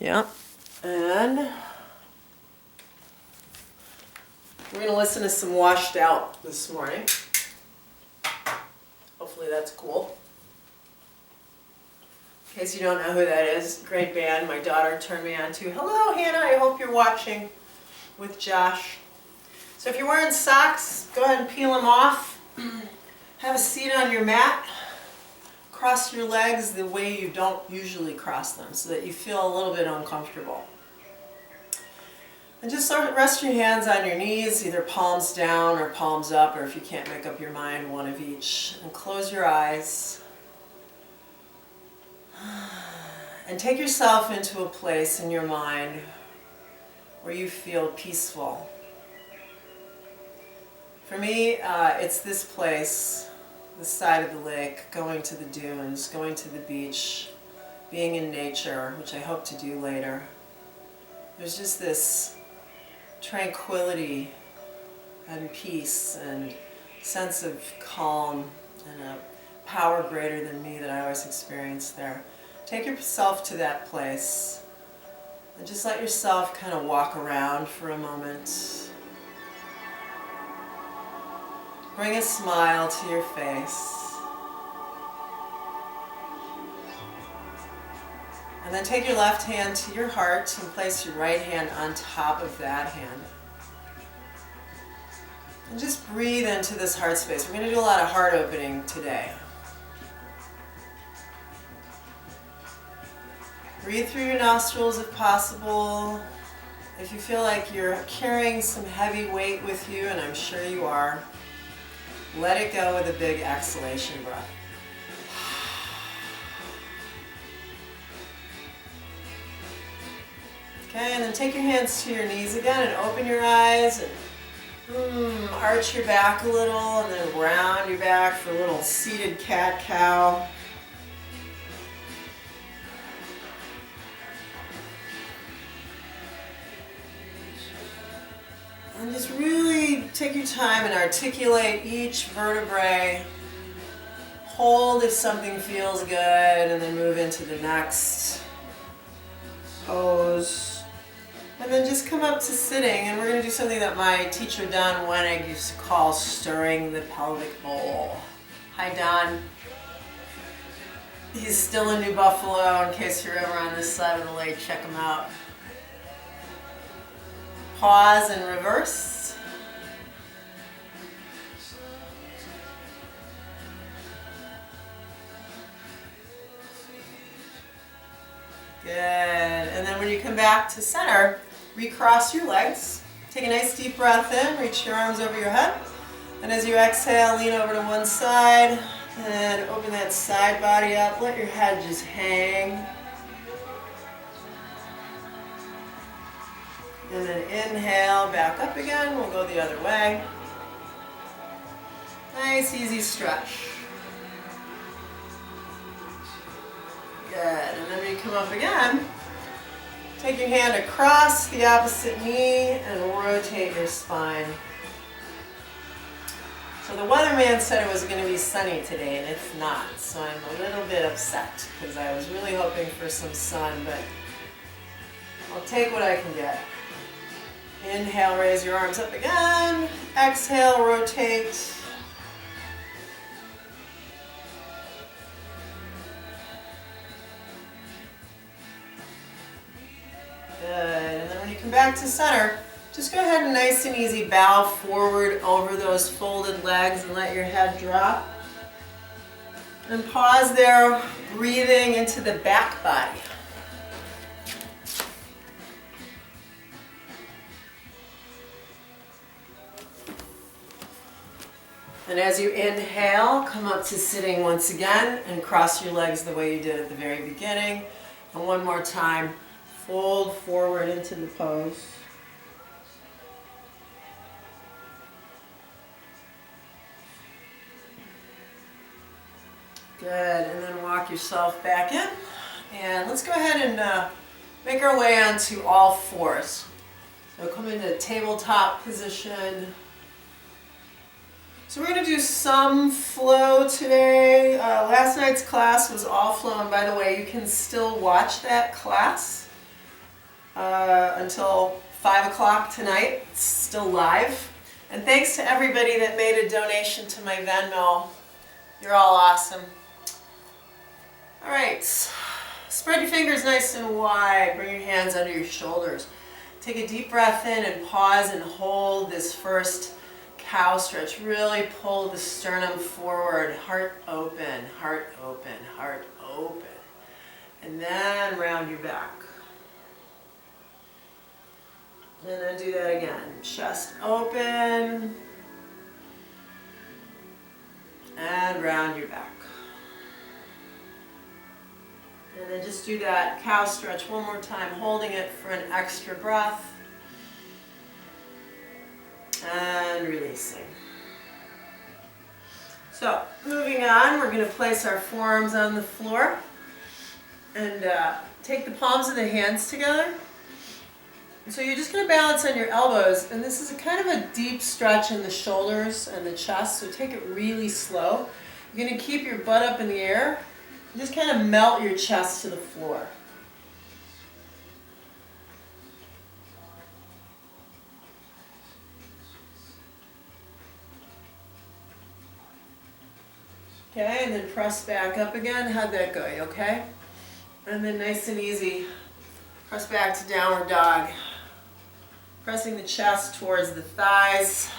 Yeah. And we're going to listen to some Washed Out this morning. Hopefully that's cool. In case you don't know who that is, great band my daughter turned me on to. Hello, Hannah, I hope you're watching with Josh. So if you're wearing socks, go ahead and peel them off. Have a seat on your mat. Cross your legs the way you don't usually cross them so that you feel a little bit uncomfortable. And just rest your hands on your knees, either palms down or palms up, or if you can't make up your mind, one of each. And close your eyes. And take yourself into a place in your mind where you feel peaceful. For me, it's this place, this side of the lake, going to the dunes, going to the beach, being in nature, which I hope to do later. There's just this tranquility and peace and sense of calm and a power greater than me that I always experience there. Take yourself to that place and just let yourself kind of walk around for a moment. Bring a smile to your face. And then take your left hand to your heart and place your right hand on top of that hand. And just breathe into this heart space. We're going to do a lot of heart opening today. Breathe through your nostrils if possible. If you feel like you're carrying some heavy weight with you, and I'm sure you are, let it go with a big exhalation breath. Okay, and then take your hands to your knees again and open your eyes and arch your back a little and then round your back for a little seated cat-cow. And just really take your time and articulate each vertebrae. Hold if something feels good, and then move into the next pose. And then just come up to sitting, and we're going to do something that my teacher Don Wenig used to call stirring the pelvic bowl. Hi Don. He's still in New Buffalo, in case you're ever on this side of the lake, check him out. Pause and reverse. Good. And then when you come back to center, recross your legs. Take a nice deep breath in, reach your arms over your head. And as you exhale, lean over to one side and open that side body up. Let your head just hang. And then inhale, back up again. We'll go the other way. Nice, easy stretch. Good. And then when you come up again, take your hand across the opposite knee and rotate your spine. So the weatherman said it was going to be sunny today, and it's not. So I'm a little bit upset because I was really hoping for some sun, but I'll take what I can get. Inhale, raise your arms up again. Exhale, rotate. Good. And then when you come back to center, just go ahead and nice and easy bow forward over those folded legs and let your head drop. And pause there, breathing into the back body. And as you inhale, come up to sitting once again and cross your legs the way you did at the very beginning. And one more time, fold forward into the pose. Good, and then walk yourself back in. And let's go ahead and make our way onto all fours. So come into tabletop position. So we're going to do some flow today. Last night's class was all flow, and by the way, you can still watch that class until 5 o'clock tonight. It's still live. And thanks to everybody that made a donation to my Venmo. You're all awesome. All right, spread your fingers nice and wide. Bring your hands under your shoulders. Take a deep breath in and pause and hold this first cow stretch. Really pull the sternum forward. Heart open, heart open, heart open. And then round your back. And then do that again. Chest open. And round your back. And then just do that cow stretch one more time, holding it for an extra breath. And releasing. So, moving on, we're going to place our forearms on the floor. And take the palms of the hands together. So you're just going to balance on your elbows. And this is a kind of a deep stretch in the shoulders and the chest. So take it really slow. You're going to keep your butt up in the air. Just kind of melt your chest to the floor. Okay, and then press back up again. How'd that go? You okay? And then nice and easy, press back to downward dog. Pressing the chest towards the thighs.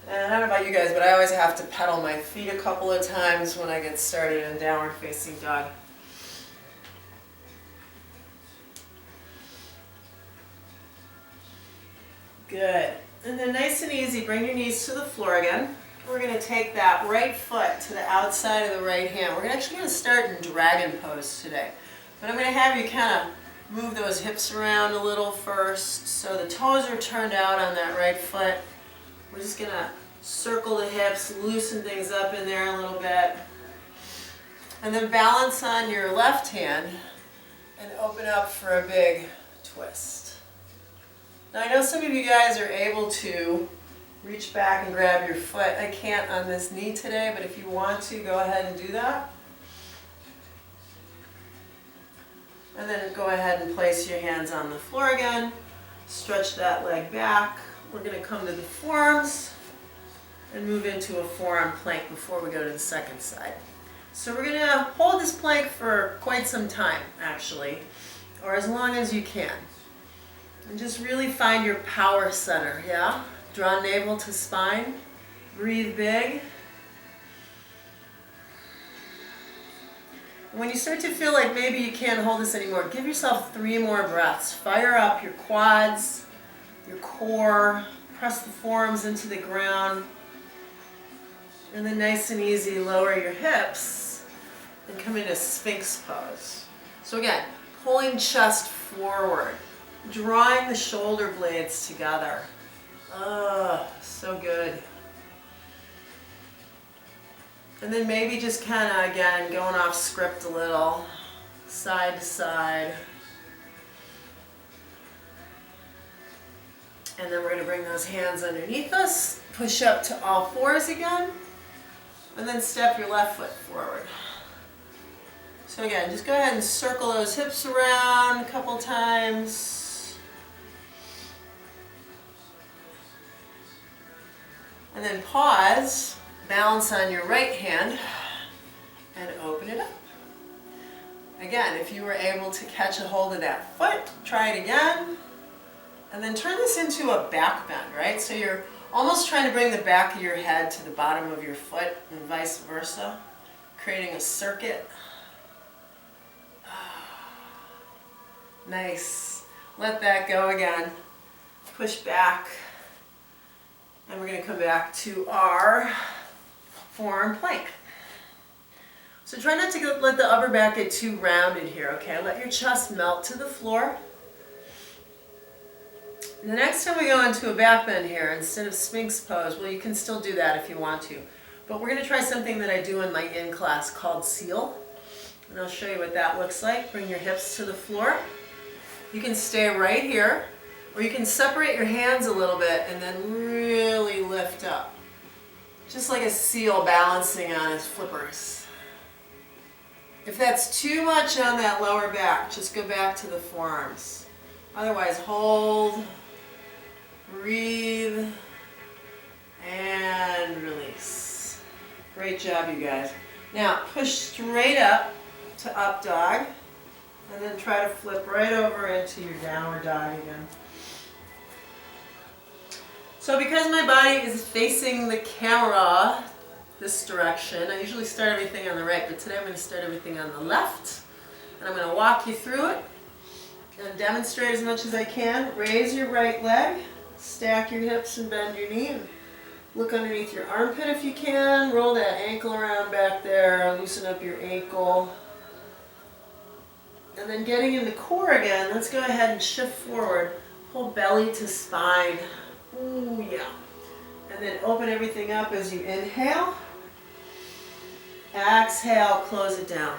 And I don't know about you guys, but I always have to pedal my feet a couple of times when I get started in downward facing dog. Good. And then nice and easy, bring your knees to the floor again. We're going to take that right foot to the outside of the right hand. We're actually going to start in dragon pose today. But I'm going to have you kind of move those hips around a little first. So the toes are turned out on that right foot. We're just going to circle the hips, loosen things up in there a little bit. And then balance on your left hand and open up for a big twist. Now I know some of you guys are able to reach back and grab your foot. I can't on this knee today, but if you want to, go ahead and do that. And then go ahead and place your hands on the floor again. Stretch that leg back. We're going to come to the forearms and move into a forearm plank before we go to the second side. So we're going to hold this plank for quite some time, actually, or as long as you can. And just really find your power center, yeah? Draw navel to spine. Breathe big. When you start to feel like maybe you can't hold this anymore, give yourself 3 more breaths. Fire up your quads, your core. Press the forearms into the ground. And then nice and easy, lower your hips and come into Sphinx pose. So again, pulling chest forward, drawing the shoulder blades together. Oh, so good. And then maybe just kind of, again, going off script a little, side to side. And then we're going to bring those hands underneath us, push up to all fours again, and then step your left foot forward. So again, just go ahead and circle those hips around a couple times. And then pause, balance on your right hand, and open it up. Again, if you were able to catch a hold of that foot, try it again. And then turn this into a back bend, right? So you're almost trying to bring the back of your head to the bottom of your foot and vice versa, creating a circuit. Nice. Let that go again. Push back. And we're going to come back to our forearm plank. So try not to let the upper back get too rounded here, okay? Let your chest melt to the floor. And the next time we go into a back bend here, instead of Sphinx pose, well, you can still do that if you want to. But we're going to try something that I do in my in-class called seal. And I'll show you what that looks like. Bring your hips to the floor. You can stay right here, or you can separate your hands a little bit and then really lift up. Just like a seal balancing on his flippers. If that's too much on that lower back, just go back to the forearms. Otherwise, hold, breathe, and release. Great job, you guys. Now, push straight up to up dog, and then try to flip right over into your downward dog again. So because my body is facing the camera this direction, I usually start everything on the right, but today I'm going to start everything on the left. And I'm going to walk you through it and demonstrate as much as I can. Raise your right leg, stack your hips and bend your knee, and look underneath your armpit if you can. Roll that ankle around back there, loosen up your ankle. And then getting in the core again, let's go ahead and shift forward. Pull belly to spine. Ooh, yeah. And then open everything up as you inhale. Exhale, close it down.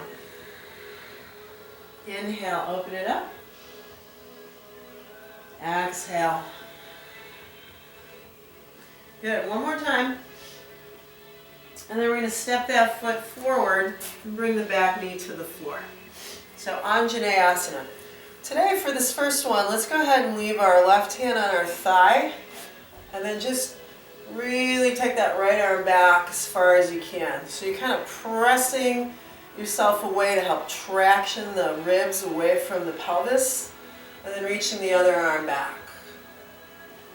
Inhale, open it up. Exhale. Good, one more time. And then we're going to step that foot forward and bring the back knee to the floor. So Anjaneyasana. Today for this first one, let's go ahead and leave our left hand on our thigh and then just really take that right arm back as far as you can. So you're kind of pressing yourself away to help traction the ribs away from the pelvis, and then reaching the other arm back.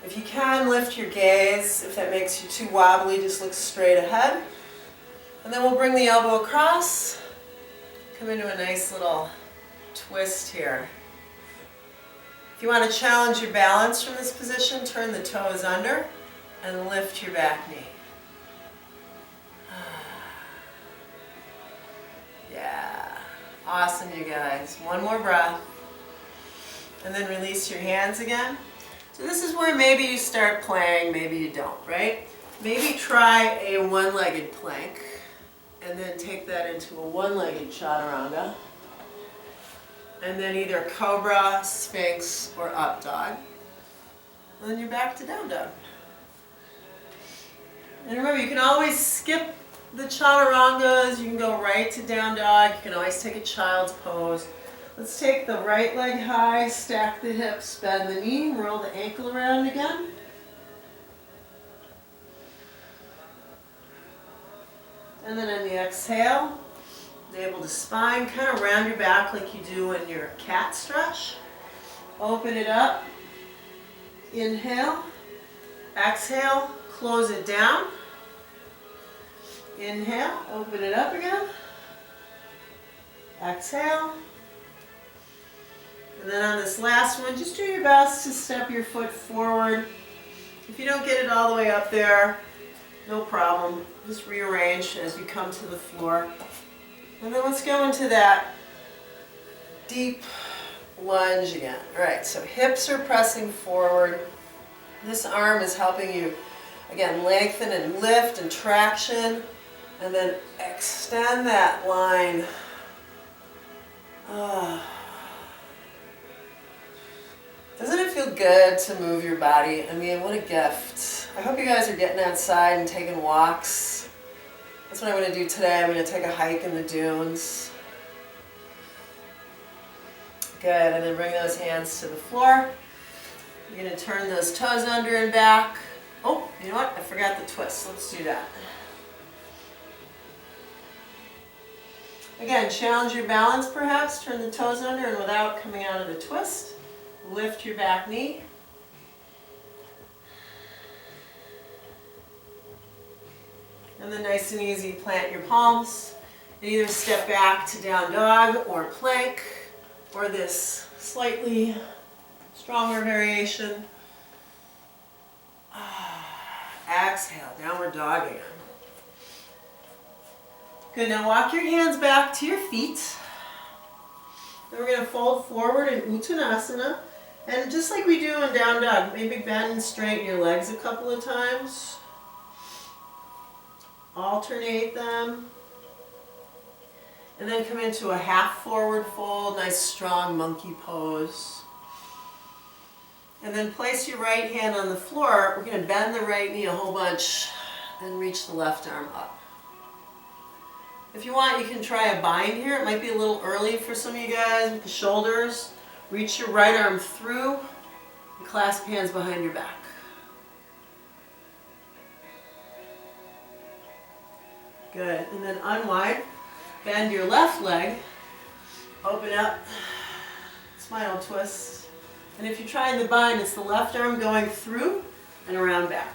If you can, lift your gaze. If that makes you too wobbly, just look straight ahead. And then we'll bring the elbow across, come into a nice little twist here. If you want to challenge your balance from this position, turn the toes under and lift your back knee. Yeah, awesome, you guys. One more breath. And then release your hands again. So this is where maybe you start playing, maybe you don't, right? Maybe try a one-legged plank and then take that into a one-legged chaturanga. And then either cobra, sphinx, or up dog. And then you're back to down dog. And remember, you can always skip the chaturangas. You can go right to down dog. You can always take a child's pose. Let's take the right leg high, stack the hips, bend the knee, roll the ankle around again. And then on the exhale, navel to spine, kind of round your back like you do in your cat stretch. Open it up. Inhale. Exhale. Close it down. Inhale. Open it up again. Exhale. And then on this last one, just do your best to step your foot forward. If you don't get it all the way up there, no problem. Just rearrange as you come to the floor. And then let's go into that deep lunge again. All right, so hips are pressing forward. This arm is helping you, again, lengthen and lift and traction. And then extend that line. Doesn't it feel good to move your body? I mean, what a gift. I hope you guys are getting outside and taking walks. That's what I'm going to do today. I'm going to take a hike in the dunes. Good, and then bring those hands to the floor. You're going to turn those toes under and back. Oh, you know what? I forgot the twist. Let's do that. Again, challenge your balance perhaps. Turn the toes under and without coming out of the twist, lift your back knee. And then nice and easy, plant your palms. And either step back to down dog or plank, or this slightly stronger variation. Exhale, downward dog again. Good, now walk your hands back to your feet. Then we're going to fold forward in Uttanasana. And just like we do in down dog, maybe bend and straighten your legs a couple of times. Alternate them. And then come into a half forward fold, nice strong monkey pose. And then place your right hand on the floor. We're going to bend the right knee a whole bunch and reach the left arm up. If you want, you can try a bind here. It might be a little early for some of you guys with the shoulders. Reach your right arm through and clasp hands behind your back. Good. And then unwind. Bend your left leg. Open up. Smile twist. And if you're trying the bind, it's the left arm going through and around back.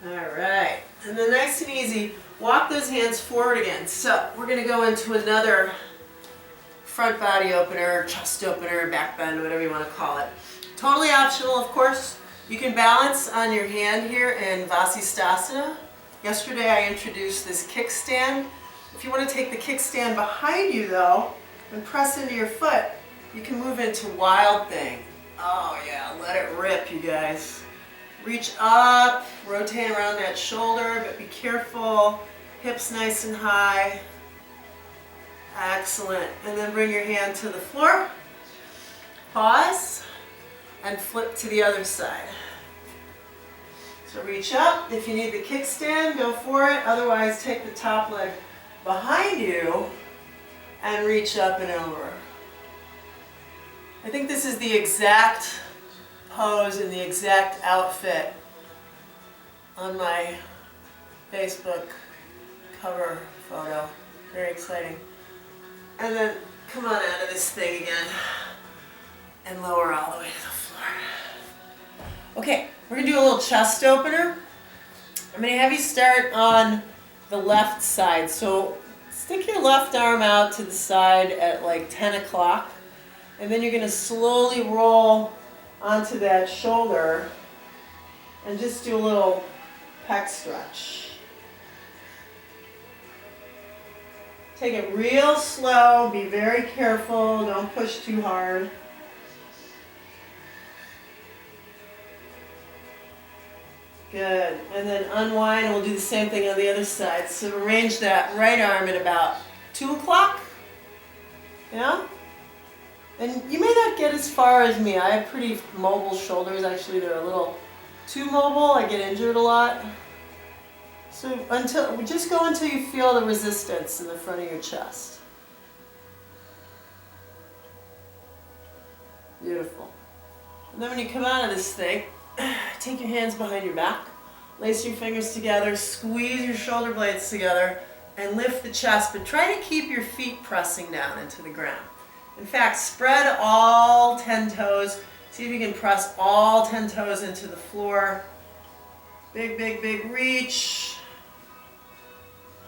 All right. And then nice and easy, walk those hands forward again. So we're going to go into another front body opener, chest opener, back bend, whatever you want to call it. Totally optional, of course. You can balance on your hand here in Vasisthasana. Yesterday I introduced this kickstand. If you want to take the kickstand behind you though and press into your foot, you can move into Wild Thing. Oh yeah, let it rip, you guys. Reach up, rotate around that shoulder, but be careful. Hips nice and high. Excellent. And then bring your hand to the floor. Pause. And flip to the other side. So reach up. If you need the kickstand, go for it. Otherwise, take the top leg behind you and reach up and over. I think this is the exact pose and the exact outfit on my Facebook cover photo. Very exciting. And then come on out of this thing again and lower all the way to the floor. Okay, we're going to do a little chest opener. I'm going to have you start on the left side. So stick your left arm out to the side at like 10 o'clock. And then you're going to slowly roll onto that shoulder and just do a little pec stretch. Take it real slow. Be very careful. Don't push too hard. Good. And then unwind, and we'll do the same thing on the other side. So arrange that right arm at about 2 o'clock. Yeah? And you may not get as far as me. I have pretty mobile shoulders. Actually, they're a little too mobile. I get injured a lot. So just go until you feel the resistance in the front of your chest. Beautiful. And then when you come out of this thing, take your hands behind your back, lace your fingers together, squeeze your shoulder blades together, and lift the chest, but try to keep your feet pressing down into the ground. In fact, spread all 10 toes. See if you can press all 10 toes into the floor. Big, big, big reach.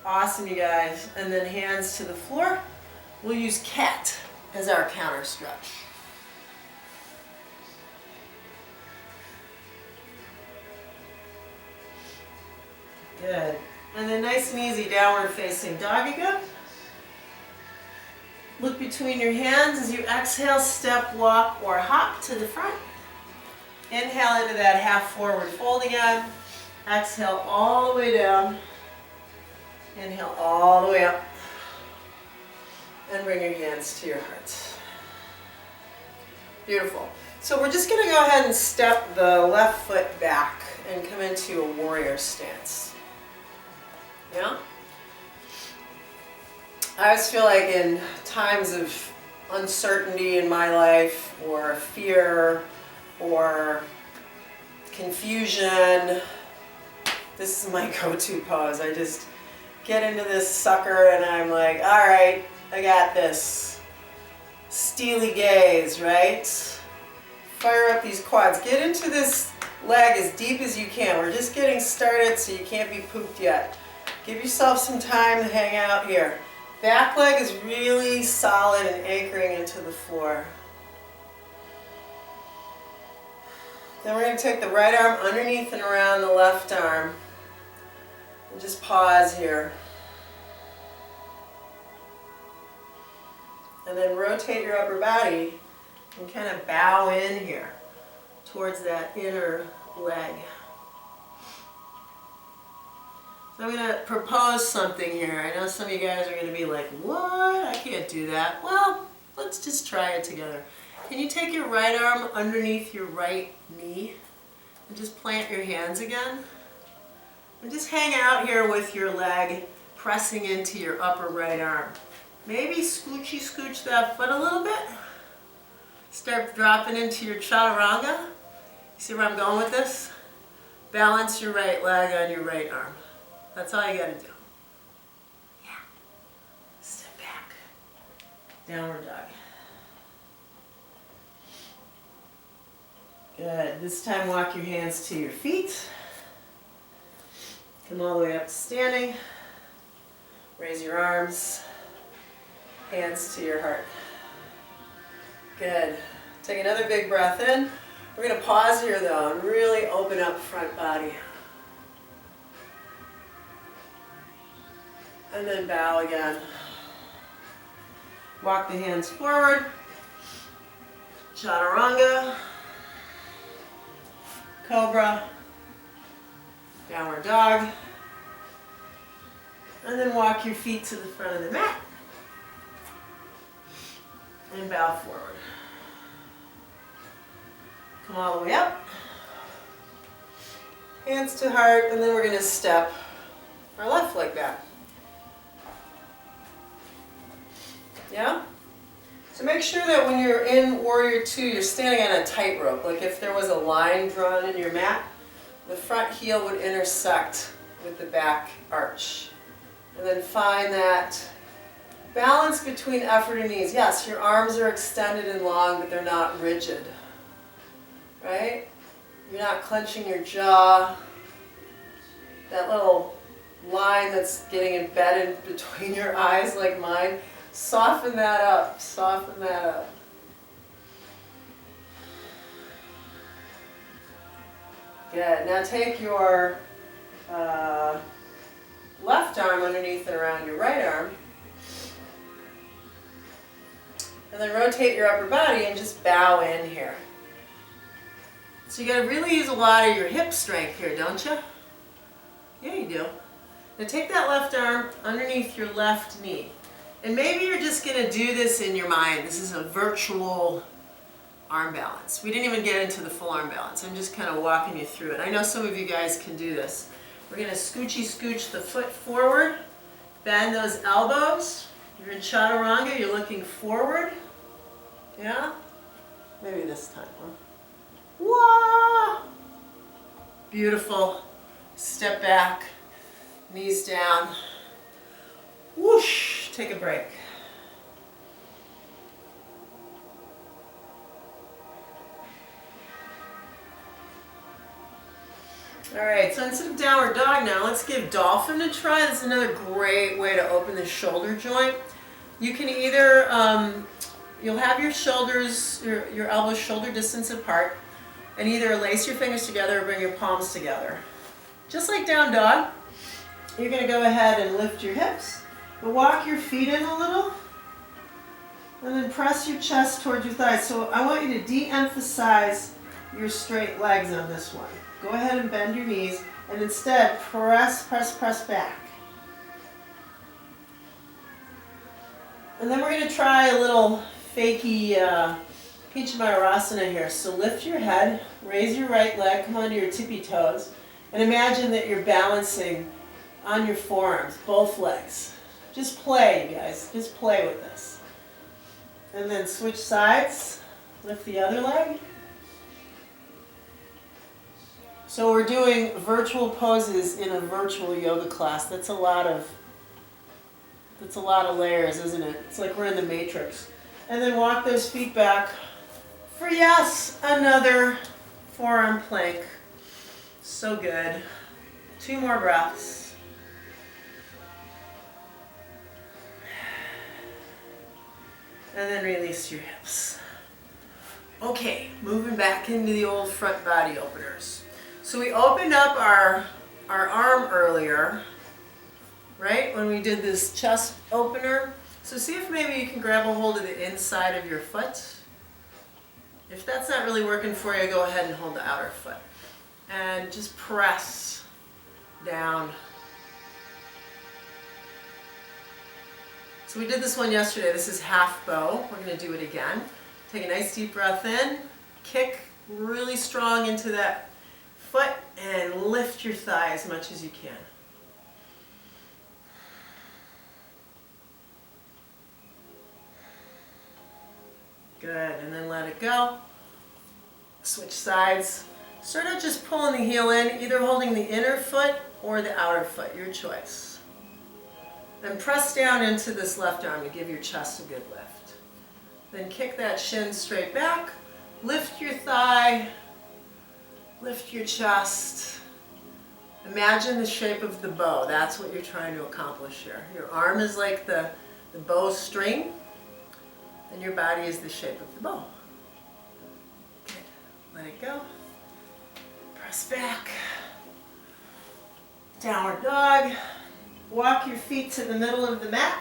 Awesome, you guys. And then hands to the floor. We'll use cat as our counter stretch. Good. And then nice and easy, downward facing dog again. Look between your hands as you exhale, step, walk, or hop to the front. Inhale into that half forward fold again. Exhale all the way down. Inhale all the way up. And bring your hands to your heart. Beautiful. So we're just going to go ahead and step the left foot back and come into a warrior stance. Yeah? I always feel like in times of uncertainty in my life, or fear, or confusion, this is my go-to pose. I just get into this sucker and I'm like, all right, I got this. Steely gaze, right? Fire up these quads. Get into this leg as deep as you can. We're just getting started, so you can't be pooped yet. Give yourself some time to hang out here. Back leg is really solid and anchoring into the floor. Then we're going to take the right arm underneath and around the left arm. And just pause here. And then rotate your upper body and kind of bow in here towards that inner leg. So I'm going to propose something here. I know some of you guys are going to be like, what? I can't do that. Well, let's just try it together. Can you take your right arm underneath your right knee And just plant your hands again. And just hang out here with your leg pressing into your upper right arm. Maybe scooch that foot a little bit. Start dropping into your chaturanga. You see where I'm going with this? Balance your right leg on your right arm. That's all you got to do. Yeah. Step back. Downward dog. Good. This time walk your hands to your feet. Come all the way up to standing. Raise your arms. Hands to your heart. Good. Take another big breath in. We're going to pause here though and really open up front body. And then bow again. Walk the hands forward. Chaturanga. Cobra. Downward dog. And then walk your feet to the front of the mat. And bow forward. Come all the way up. Hands to heart, and then we're going to step our left leg back. Yeah? So make sure that when you're in Warrior 2, you're standing on a tightrope. Like if there was a line drawn in your mat, the front heel would intersect with the back arch. And then find that balance between effort and ease. Yes, your arms are extended and long, but they're not rigid. Right? You're not clenching your jaw. That little line that's getting embedded between your eyes like mine, soften that up. Soften that up. Good. Now take your left arm underneath and around your right arm. And then rotate your upper body and just bow in here. So you got to really use a lot of your hip strength here, don't you? Yeah, you do. Now take that left arm underneath your left knee. And maybe you're just going to do this in your mind. This is a virtual arm balance. We didn't even get into the full arm balance. I'm just kind of walking you through it. I know some of you guys can do this. We're going to scooch the foot forward. Bend those elbows. You're in chaturanga. You're looking forward. Yeah? Maybe this time, huh? Whoa! Beautiful. Step back. Knees down. Whoosh! Take a break. Alright, so instead of downward dog now, let's give dolphin a try. This is another great way to open the shoulder joint. You can either, you'll have your shoulders, your elbows shoulder distance apart, and either lace your fingers together or bring your palms together. Just like down dog, you're going to go ahead and lift your hips, but walk your feet in a little, and then press your chest towards your thighs. So I want you to de-emphasize your straight legs on this one. Go ahead and bend your knees, and instead press back. And then we're going to try a little fakey Pinchamayurasana here. So lift your head, raise your right leg, come onto your tippy toes, and imagine that you're balancing on your forearms, both legs. Just play, you guys. Just play with this. And then switch sides. Lift the other leg. So we're doing virtual poses in a virtual yoga class. That's a lot of layers, isn't it? It's like we're in the Matrix. And then walk those feet back for, yes, another forearm plank. So good. 2 more breaths. And then release your hips. Okay, moving back into the old front body openers. So we opened up our arm earlier, right, when we did this chest opener. So see if maybe you can grab a hold of the inside of your foot. If that's not really working for you, go ahead and hold the outer foot. And just press down. So we did this one yesterday. This is half bow. We're going to do it again. Take a nice deep breath in. Kick really strong into that foot and lift your thigh as much as you can. Good, and then let it go. Switch sides. Start out just pulling the heel in, either holding the inner foot or the outer foot, your choice. And press down into this left arm to give your chest a good lift. Then kick that shin straight back, lift your thigh, lift your chest. Imagine the shape of the bow. That's what you're trying to accomplish here. Your arm is like the bow string, and your body is the shape of the bow. Good. Let it go. Press back. Downward dog. Walk your feet to the middle of the mat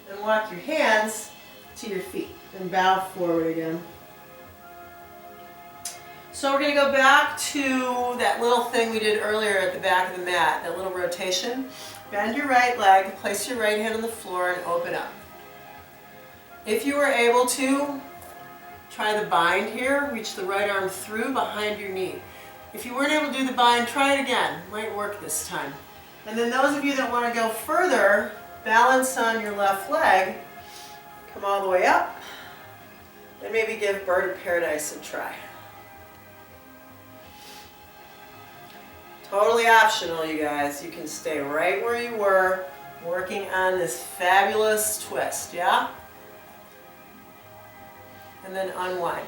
and walk your hands to your feet and bow forward again. So we're going to go back to that little thing we did earlier at the back of the mat, that little rotation. Bend your right leg, place your right hand on the floor and open up. If you were able to, try the bind here, reach the right arm through behind your knee. If you weren't able to do the bind, try it again. Might work this time. And then those of you that want to go further, balance on your left leg, come all the way up, and maybe give Bird of Paradise a try. Totally optional, you guys. You can stay right where you were, working on this fabulous twist, yeah? And then unwind.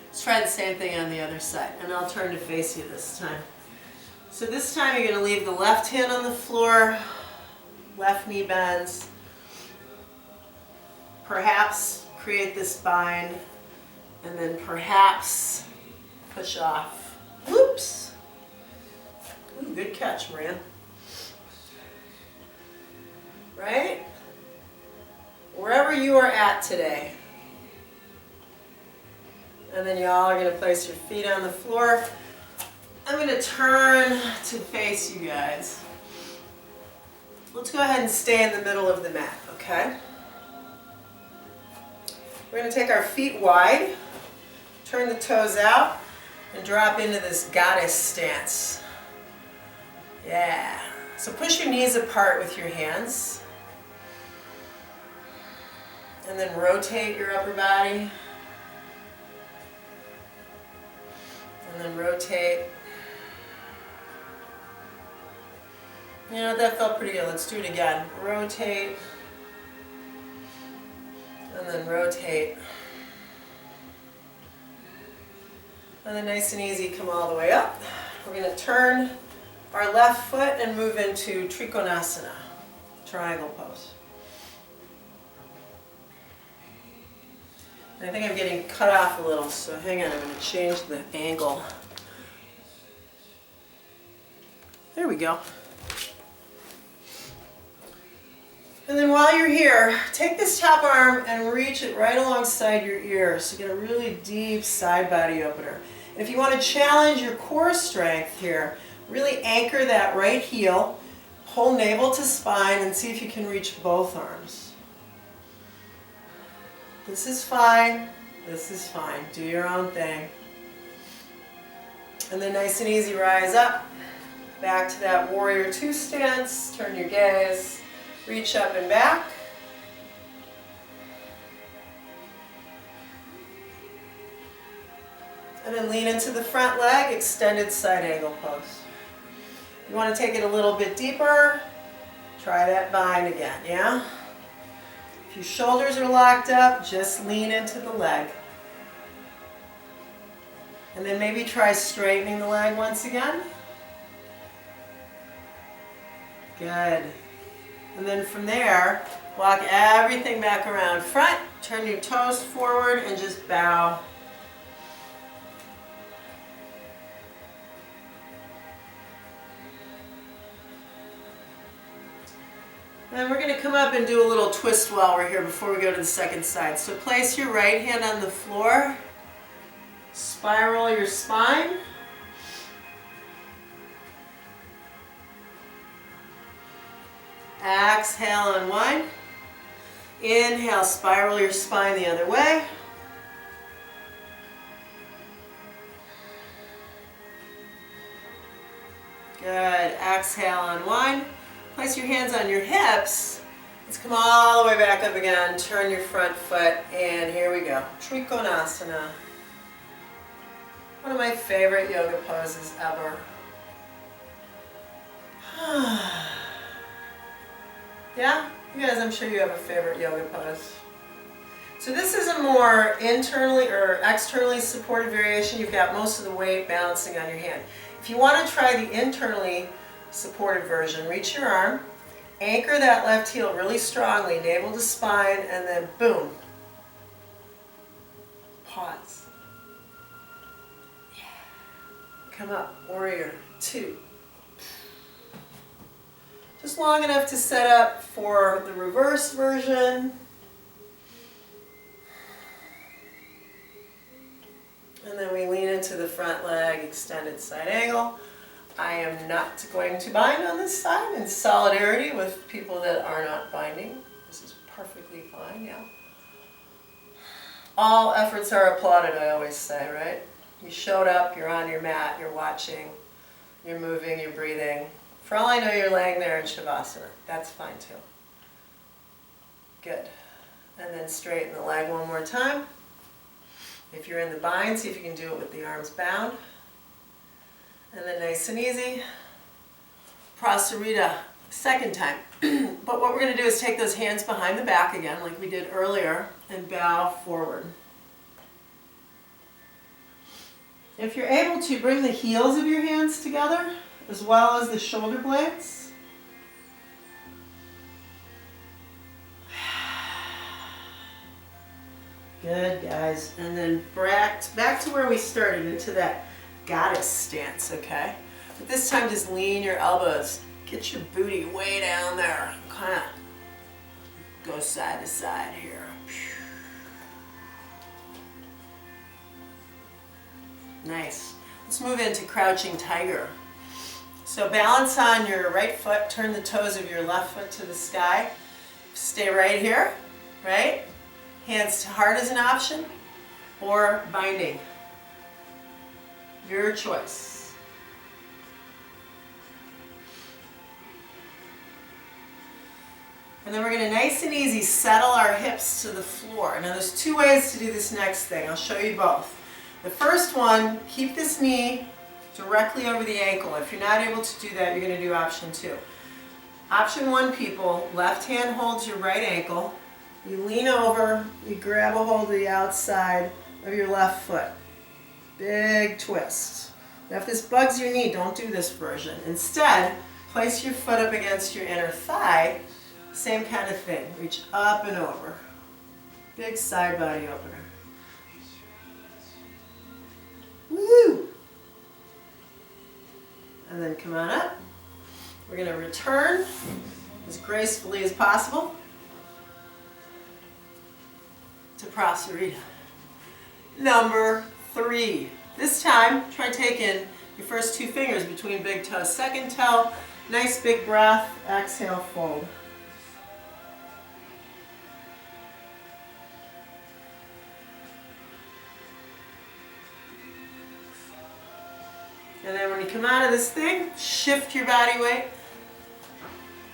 Let's try the same thing on the other side, and I'll turn to face you this time. So this time you're going to leave the left hand on the floor, left knee bends. Perhaps create this bind, and then perhaps push off. Whoops! Ooh, good catch, Maria. Right? Wherever you are at today. And then y'all are going to place your feet on the floor. I'm going to turn to face you guys. Let's go ahead and stay in the middle of the mat, okay? We're going to take our feet wide, turn the toes out, and drop into this goddess stance. Yeah. So push your knees apart with your hands. And then rotate your upper body. And then rotate. You know, that felt pretty good. Let's do it again. Rotate. And then rotate. And then nice and easy, come all the way up. We're going to turn our left foot and move into Trikonasana, triangle pose. I think I'm getting cut off a little, so hang on, I'm going to change the angle. There we go. And then while you're here, take this top arm and reach it right alongside your ear, so you get a really deep side body opener. And if you want to challenge your core strength here, really anchor that right heel, pull navel to spine, and see if you can reach both arms. This is fine. This is fine. Do your own thing. And then nice and easy, rise up. Back to that warrior two stance. Turn your gaze. Reach up and back. And then lean into the front leg, extended side angle pose. You want to take it a little bit deeper, try that bind again, yeah? If your shoulders are locked up, just lean into the leg. And then maybe try straightening the leg once again. Good. And then from there, walk everything back around front, turn your toes forward, and just bow. And we're going to come up and do a little twist while we're here before we go to the second side. So place your right hand on the floor, spiral your spine. Exhale, unwind. Inhale, spiral your spine the other way. exhale, unwind. Place your hands on your hips. Let's come all the way back up again. Turn your front foot, and here we go. Trikonasana. One of my favorite yoga poses ever. Yeah? You guys, I'm sure you have a favorite yoga pose. So this is a more internally or externally supported variation. You've got most of the weight balancing on your hand. If you want to try the internally supported version, reach your arm, anchor that left heel really strongly, navel to spine, and then boom. Pause. Yeah. Come up, warrior, 2. Just long enough to set up for the reverse version. And then we lean into the front leg, extended side angle. I am not going to bind on this side in solidarity with people that are not binding. This is perfectly fine, yeah. All efforts are applauded, I always say, right? You showed up, you're on your mat, you're watching, you're moving, you're breathing. For all I know, you're laying there in Shavasana. That's fine too. Good. And then straighten the leg one more time. If you're in the bind, see if you can do it with the arms bound. And then nice and easy, Prasarita, second time. But what we're going to do is take those hands behind the back again, like we did earlier, and bow forward. If you're able to, bring the heels of your hands together, as well as the shoulder blades. Good, guys. And then back to where we started, into that goddess stance, okay? But this time just lean your elbows. Get your booty way down there. Kind of go side to side here. Nice. Let's move into crouching tiger. So balance on your right foot. Turn the toes of your left foot to the sky. Stay right here, right? Hands to heart is an option, or binding. Your choice. And then we're going to nice and easy settle our hips to the floor. Now there's 2 ways to do this next thing. I'll show you both. The first one, keep this knee directly over the ankle. If you're not able to do that, you're going to do option 2. Option 1, people, left hand holds your right ankle. You lean over, you grab a hold of the outside of your left foot. Big twist. Now if this bugs your knee, don't do this version. Instead, place your foot up against your inner thigh. Same kind of thing. Reach up and over. Big side body opener. Woo! And then come on up. We're going to return as gracefully as possible to Prasarita. Number 3. This time, try taking your first 2 fingers between big toes. Second toe, nice big breath. Exhale, fold. And then when you come out of this thing, shift your body weight.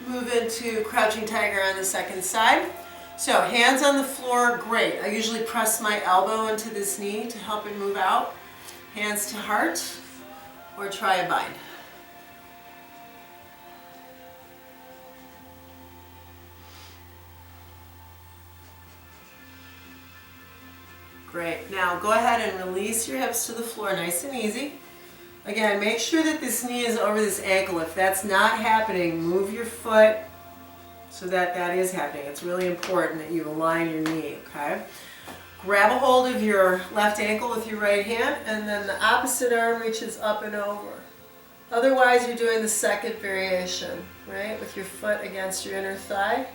Move into crouching tiger on the second side. So hands on the floor, great. I usually press my elbow into this knee to help it move out. Hands to heart, or try a bind. Great. Now go ahead and release your hips to the floor nice and easy. Again, make sure that this knee is over this ankle. If that's not happening, move your foot so that that is happening. It's really important that you align your knee, okay? Grab a hold of your left ankle with your right hand, and then the opposite arm reaches up and over. Otherwise, you're doing the second variation, right? With your foot against your inner thigh.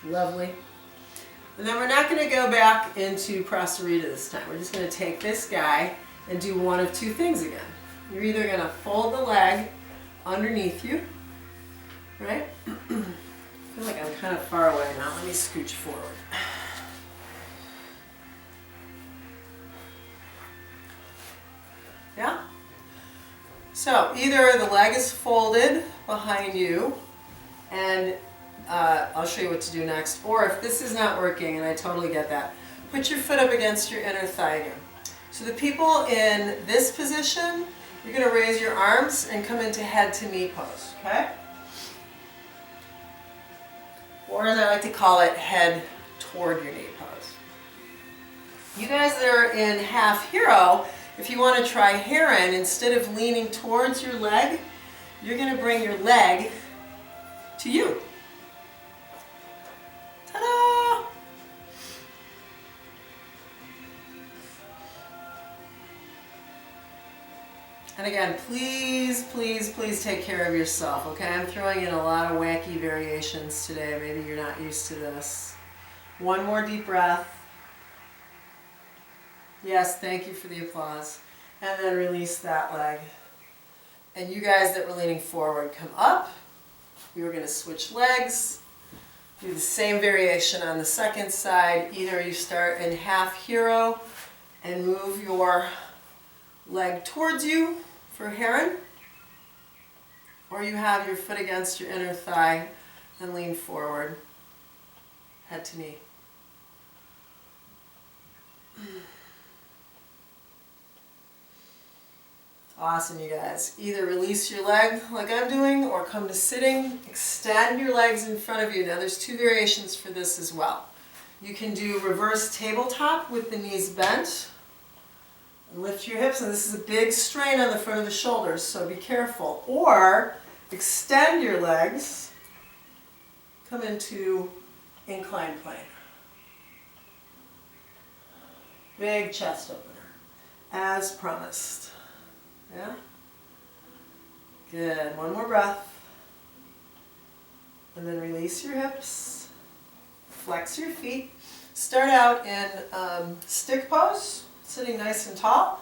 Lovely. And then we're not going to go back into Prasarita this time. We're just going to take this guy and do one of 2 things again. You're either going to fold the leg underneath you, right? I feel like I'm kind of far away now. Let me scooch forward. So either the leg is folded behind you, and I'll show you what to do next, or if this is not working, and I totally get that, put your foot up against your inner thigh again. So the people in this position, you're going to raise your arms and come into head to knee pose, okay? Or as I like to call it, head toward your knee pose. You guys that are in half hero, if you want to try heron, instead of leaning towards your leg, you're going to bring your leg to you. Ta-da! And again, please, please, please take care of yourself, okay? I'm throwing in a lot of wacky variations today. Maybe you're not used to this. One more deep breath. Yes, thank you for the applause. And then release that leg. And you guys that were leaning forward, come up. We were going to switch legs. Do the same variation on the second side. Either you start in half hero and move your leg towards you for heron, or you have your foot against your inner thigh and lean forward, head to knee. Awesome, you guys. Either release your leg like I'm doing or come to sitting, extend your legs in front of you. Now there's two variations for this as well. You can do reverse tabletop with the knees bent. Lift your hips, and this is a big strain on the front of the shoulders, so be careful. Or extend your legs, come into inclined plane. Big chest opener, as promised. Yeah? Good. One more breath. And then release your hips, flex your feet. Start out in stick pose. Sitting nice and tall,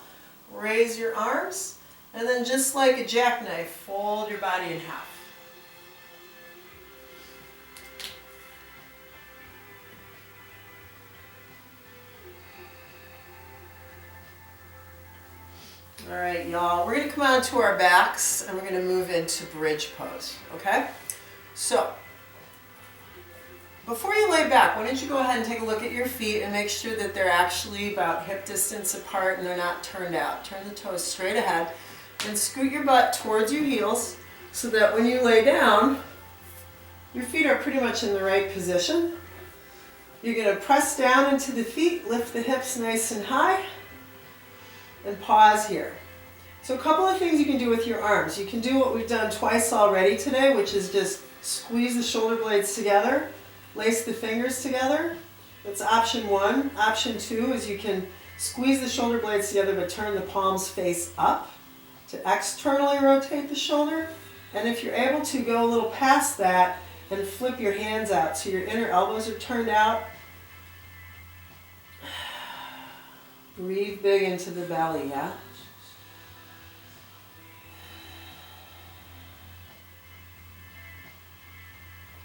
raise your arms, and then just like a jackknife, fold your body in half. All right, y'all, we're going to come on to our backs, and we're going to move into bridge pose, okay? So, before you lay back, why don't you go ahead and take a look at your feet and make sure that they're actually about hip distance apart and they're not turned out. Turn the toes straight ahead and scoot your butt towards your heels so that when you lay down, your feet are pretty much in the right position. You're going to press down into the feet, lift the hips nice and high, and pause here. So a couple of things you can do with your arms. You can do what we've done twice already today, which is just squeeze the shoulder blades together. Lace the fingers together. That's option one. Option two is you can squeeze the shoulder blades together but turn the palms face up to externally rotate the shoulder. And if you're able to, go a little past that and flip your hands out so your inner elbows are turned out. Breathe big into the belly, yeah?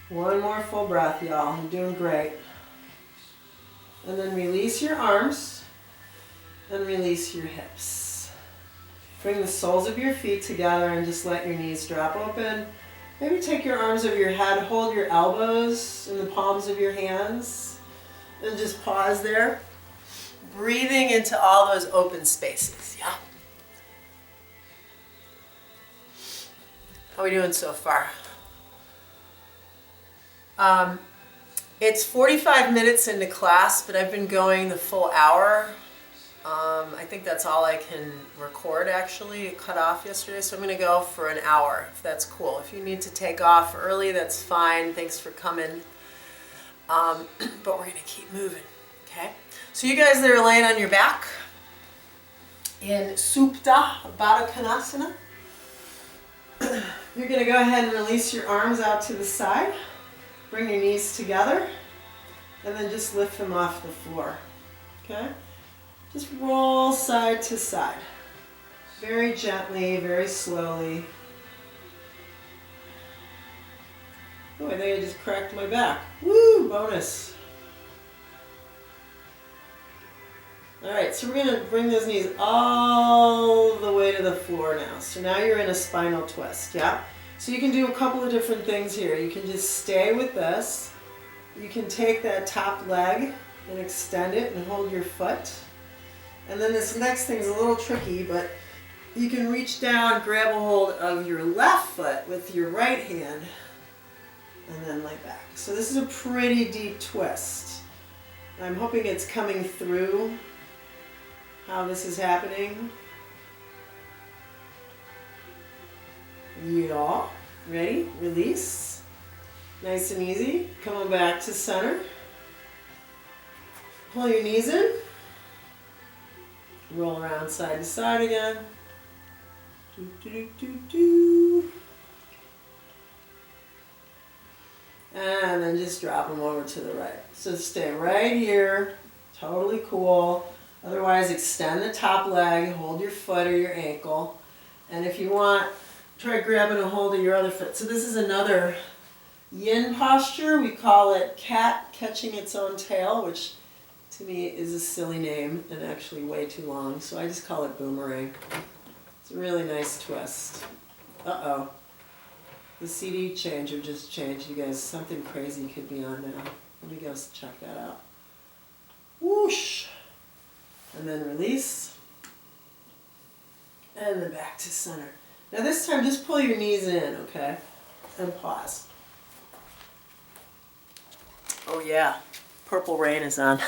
One more full breath, y'all. You're doing great. And then release your arms and release your hips. Bring the soles of your feet together and just let your knees drop open. Maybe take your arms over your head, hold your elbows in the palms of your hands, and just pause there. Breathing into all those open spaces, yeah? How are we doing so far? It's 45 minutes into class, but I've been going the full hour. I think that's all I can record actually. It cut off yesterday, so I'm going to go for an hour, if that's cool. If you need to take off early, that's fine. Thanks for coming. But we're going to keep moving, okay? So you guys that are laying on your back in Supta Baddha Konasana, you're going to go ahead and release your arms out to the side. Bring your knees together, and then just lift them off the floor, okay? Just roll side to side, very gently, very slowly. Oh, I think I just cracked my back. Woo, bonus. All right, so we're going to bring those knees all the way to the floor now. So now you're in a spinal twist, yeah? So you can do a couple of different things here. You can just stay with this. You can take that top leg and extend it and hold your foot. And then this next thing is a little tricky, but you can reach down, grab a hold of your left foot with your right hand, and then lay back. So this is a pretty deep twist. I'm hoping it's coming through how this is happening. Yeah. Ready? Release. Nice and easy. Come on back to center. Pull your knees in. Roll around side to side again. Do, do, do, do, do. And then just drop them over to the right. So stay right here. Totally cool. Otherwise, extend the top leg, hold your foot or your ankle. And if you want, try grabbing a hold of your other foot. So this is another yin posture. We call it cat catching its own tail, which to me is a silly name and actually way too long. So I just call it boomerang. It's a really nice twist. Uh-oh. The CD changer just changed, you guys. Something crazy could be on now. Let me go check that out. Whoosh! And then release. And then back to center. Now this time, just pull your knees in, okay? And pause. Oh yeah, Purple Rain is on.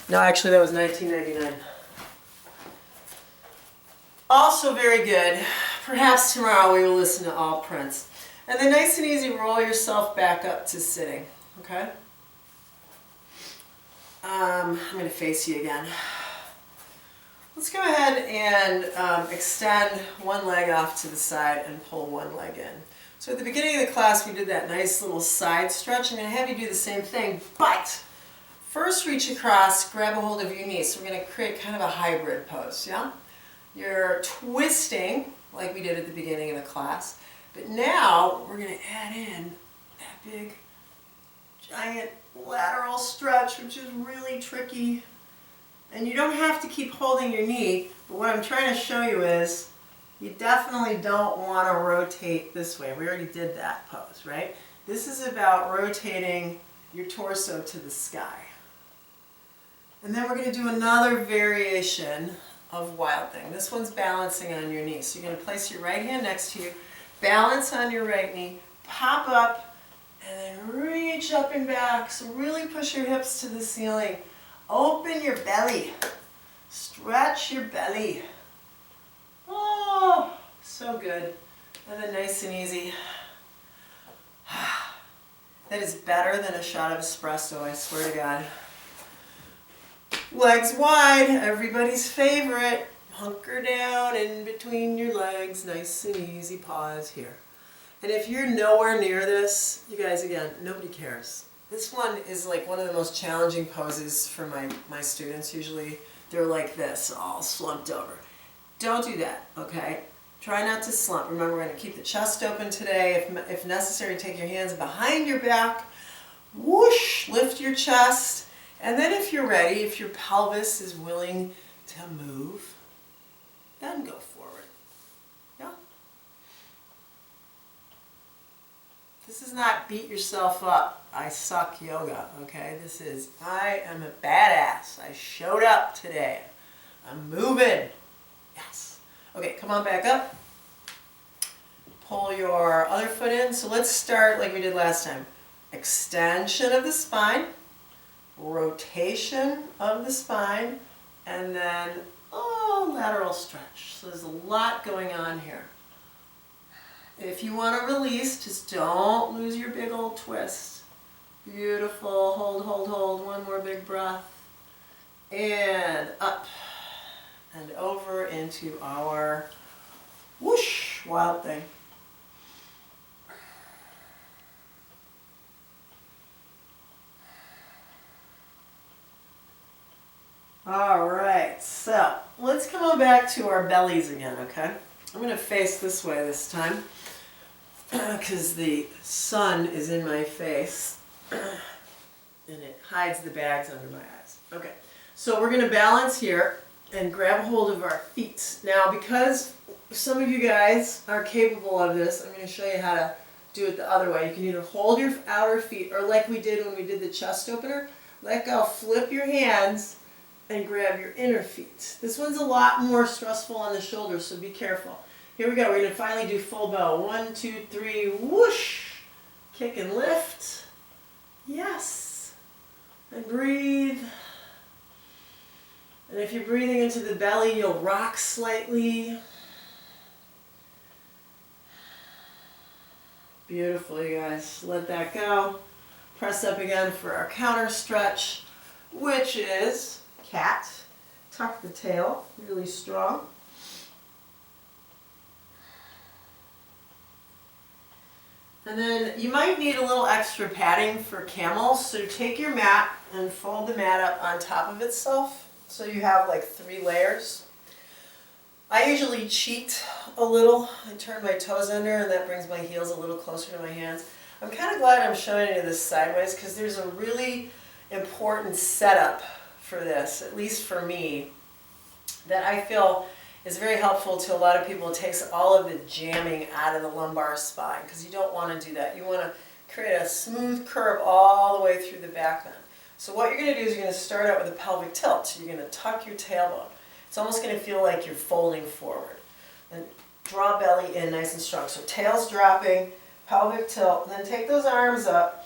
No, actually that was 1999. Also very good. Perhaps tomorrow we will listen to all Prince. And then nice and easy, roll yourself back up to sitting, okay? I'm going to face you again. Let's go ahead and extend one leg off to the side and pull one leg in. So at the beginning of the class we did that nice little side stretch. I'm going to have you do the same thing, but first reach across, grab a hold of your knees. So we're going to create kind of a hybrid pose, yeah? You're twisting like we did at the beginning of the class, but now we're going to add in that big giant lateral stretch, which is really tricky. And you don't have to keep holding your knee, but what I'm trying to show you is you definitely don't want to rotate this way. We already did that pose, right? This is about rotating your torso to the sky. And then we're going to do another variation of Wild Thing. This one's balancing on your knee. So you're going to place your right hand next to you, balance on your right knee, pop up, and then reach up and back. So really push your hips to the ceiling. Open your belly. Stretch your belly. Oh, so good. And then nice and easy. That is better than a shot of espresso, I swear to God. Legs wide, everybody's favorite. Hunker down in between your legs. Nice and easy. Pause here. And if you're nowhere near this, you guys, again, nobody cares. This one is like one of the most challenging poses for my students. Usually they're like this, all slumped over. Don't do that, okay? Try not to slump. Remember, we're going to keep the chest open today. If necessary, take your hands behind your back. Whoosh, lift your chest. And then if you're ready, if your pelvis is willing to move, then go forward. Yeah? This is not beat yourself up. I suck yoga, okay? This is, I am a badass. I showed up today. I'm moving. Yes. Okay, come on back up. Pull your other foot in. So let's start like we did last time. Extension of the spine, rotation of the spine, and then lateral stretch. So there's a lot going on here. If you want to release, just don't lose your big old twist. Beautiful. Hold, hold, hold. One more big breath. And up and over into our whoosh, Wild Thing. All right, so let's come on back to our bellies again, okay? I'm going to face this way this time because the sun is in my face. and it hides the bags under my eyes. Okay, so we're going to balance here and grab a hold of our feet. Now, because some of you guys are capable of this, I'm going to show you how to do it the other way. You can either hold your outer feet, or like we did when we did the chest opener, let go, flip your hands, and grab your inner feet. This one's a lot more stressful on the shoulders, so be careful. Here we go. We're going to finally do full bow. 1, 2, 3, whoosh. Kick and lift. Yes. And breathe. And if you're breathing into the belly, you'll rock slightly. Beautiful, you guys. Let that go. Press up again for our counter stretch, which is cat. Tuck the tail really strong. And then you might need a little extra padding for camel, so take your mat and fold the mat up on top of itself so you have like 3 layers. I usually cheat a little. I turn my toes under and that brings my heels a little closer to my hands. I'm kind of glad I'm showing you this sideways because there's a really important setup for this, at least for me, that I feel is very helpful to a lot of people. It takes all of the jamming out of the lumbar spine because you don't want to do that. You want to create a smooth curve all the way through the back bend. So what you're going to do is you're going to start out with a pelvic tilt. So you're going to tuck your tailbone. It's almost going to feel like you're folding forward. And draw belly in nice and strong. So tail's dropping, pelvic tilt, and then take those arms up,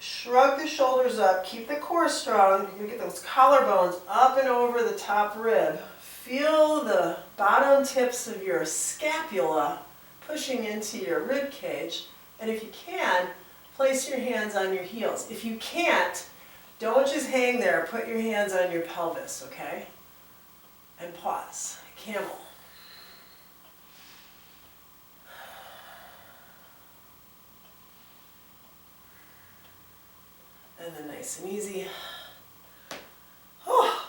shrug the shoulders up, keep the core strong. You're going to get those collarbones up and over the top rib. Feel the bottom tips of your scapula pushing into your rib cage. And if you can, place your hands on your heels. If you can't, don't just hang there. Put your hands on your pelvis, okay? And pause. Camel. And then nice and easy. Oh.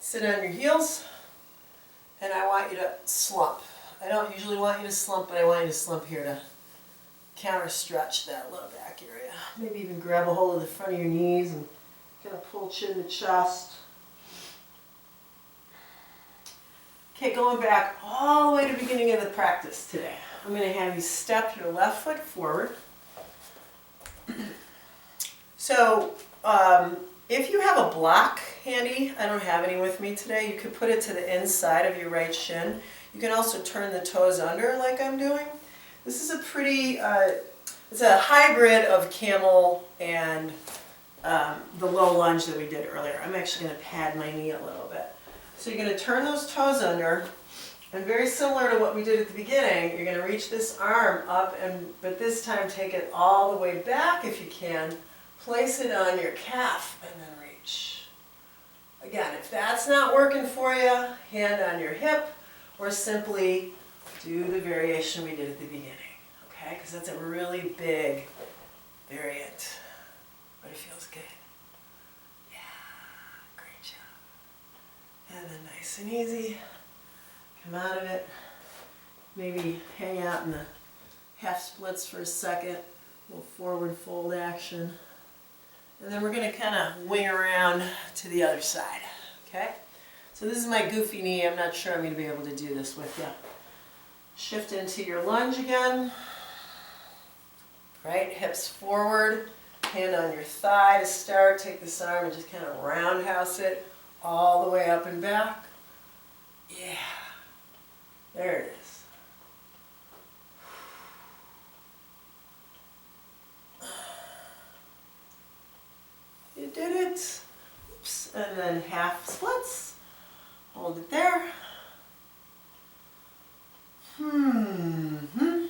Sit on your heels. And I want you to slump. I don't usually want you to slump, but I want you to slump here to counter stretch that low back area. Maybe even grab a hold of the front of your knees and kind of pull chin to chest. Okay, going back all the way to the beginning of the practice today. I'm going to have you step your left foot forward. So, if you have a block handy, I don't have any with me today, you could put it to the inside of your right shin. You can also turn the toes under like I'm doing. This is a pretty, it's a hybrid of camel and the low lunge that we did earlier. I'm actually going to pad my knee a little bit. So you're going to turn those toes under, and very similar to what we did at the beginning, you're going to reach this arm up, but this time take it all the way back if you can. Place it on your calf and then reach. Again, if that's not working for you, hand on your hip, or simply do the variation we did at the beginning, okay? Because that's a really big variant, but it feels good. Yeah, great job. And then nice and easy, come out of it. Maybe hang out in the half splits for a second, a little forward fold action. And then we're going to kind of wing around to the other side, okay? So this is my goofy knee. I'm not sure I'm going to be able to do this with you. Shift into your lunge again. Right, hips forward, hand on your thigh to start. Take this arm and just kind of roundhouse it all the way up and back. Yeah, there it is. You did it. Oops. And then half splits. Hold it there. And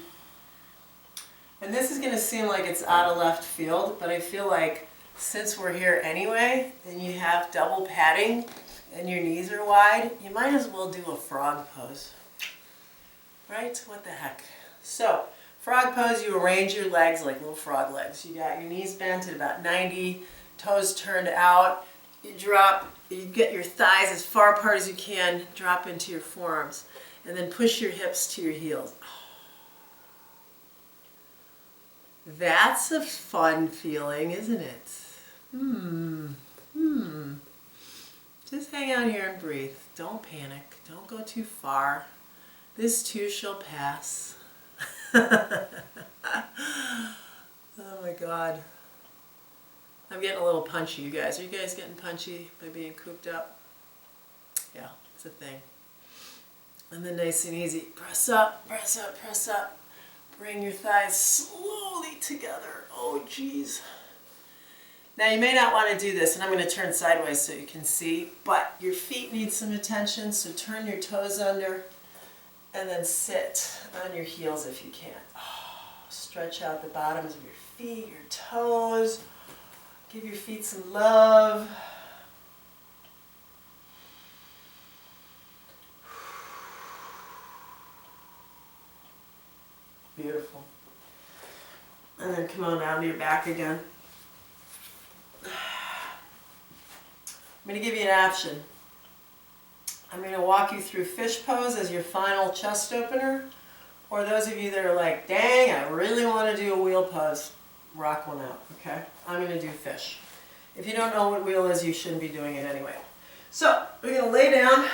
this is going to seem like it's out of left field, but I feel like since we're here anyway, and you have double padding and your knees are wide, you might as well do a frog pose. Right? What the heck? So, frog pose, you arrange your legs like little frog legs. You got your knees bent at about 90, toes turned out. You drop, you get your thighs as far apart as you can, drop into your forearms, and then push your hips to your heels. That's a fun feeling, isn't it? Just hang out here and breathe. Don't panic. Don't go too far. This too shall pass. Oh my God. I'm getting a little punchy, you guys. Are you guys getting punchy by being cooped up? Yeah, it's a thing. And then nice and easy. Press up, press up, press up. Bring your thighs slowly together. Oh, geez. Now you may not want to do this, and I'm going to turn sideways so you can see, but your feet need some attention, so turn your toes under and then sit on your heels if you can. Oh, stretch out the bottoms of your feet, your toes. Give your feet some love. Beautiful. And then come on down to your back again. I'm going to give you an option. I'm going to walk you through fish pose as your final chest opener, or those of you that are like, dang, I really want to do a wheel pose, rock one out, okay? I'm going to do fish. If you don't know what wheel is, you shouldn't be doing it anyway. So, we're going to lay down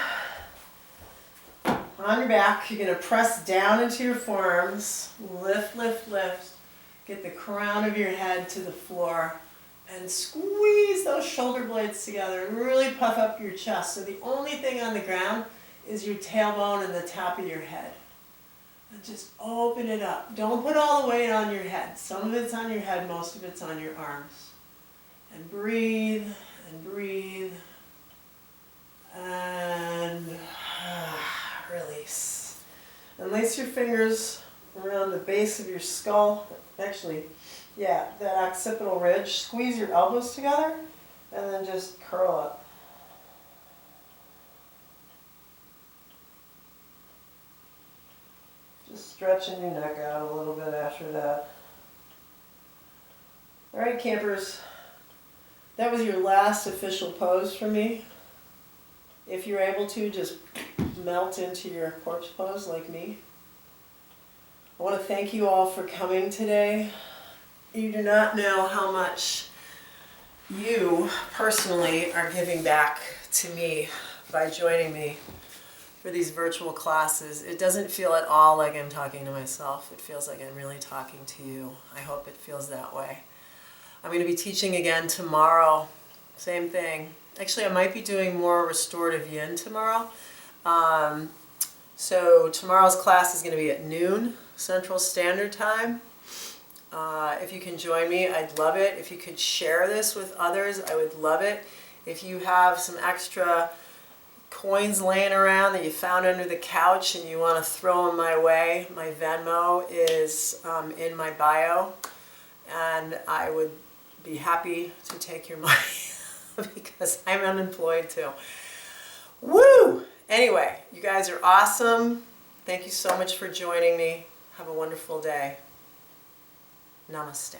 on your back. You're going to press down into your forearms, lift, lift, lift. Get the crown of your head to the floor and squeeze those shoulder blades together and really puff up your chest. So the only thing on the ground is your tailbone and the top of your head. And just open it up. Don't put all the weight on your head. Some of it's on your head, most of it's on your arms. And breathe and breathe and release. And lace your fingers around the base of your skull. Actually, yeah, that occipital ridge. Squeeze your elbows together and then just curl up. Just stretching your neck out a little bit after that. All right, campers. That was your last official pose for me. If you're able to, just melt into your corpse pose like me. I want to thank you all for coming today. You do not know how much you personally are giving back to me by joining me for these virtual classes. It doesn't feel at all like I'm talking to myself. It feels like I'm really talking to you. I hope it feels that way. I'm going to be teaching again tomorrow. Same thing. Actually, I might be doing more restorative yin tomorrow. So tomorrow's class is going to be at noon Central Standard Time. If you can join me, I'd love it. If you could share this with others, I would love it. If you have some extra coins laying around that you found under the couch and you want to throw them my way, my Venmo is in my bio, and I would be happy to take your money because I'm unemployed too. Woo! Anyway, you guys are awesome. Thank you so much for joining me. Have a wonderful day. Namaste.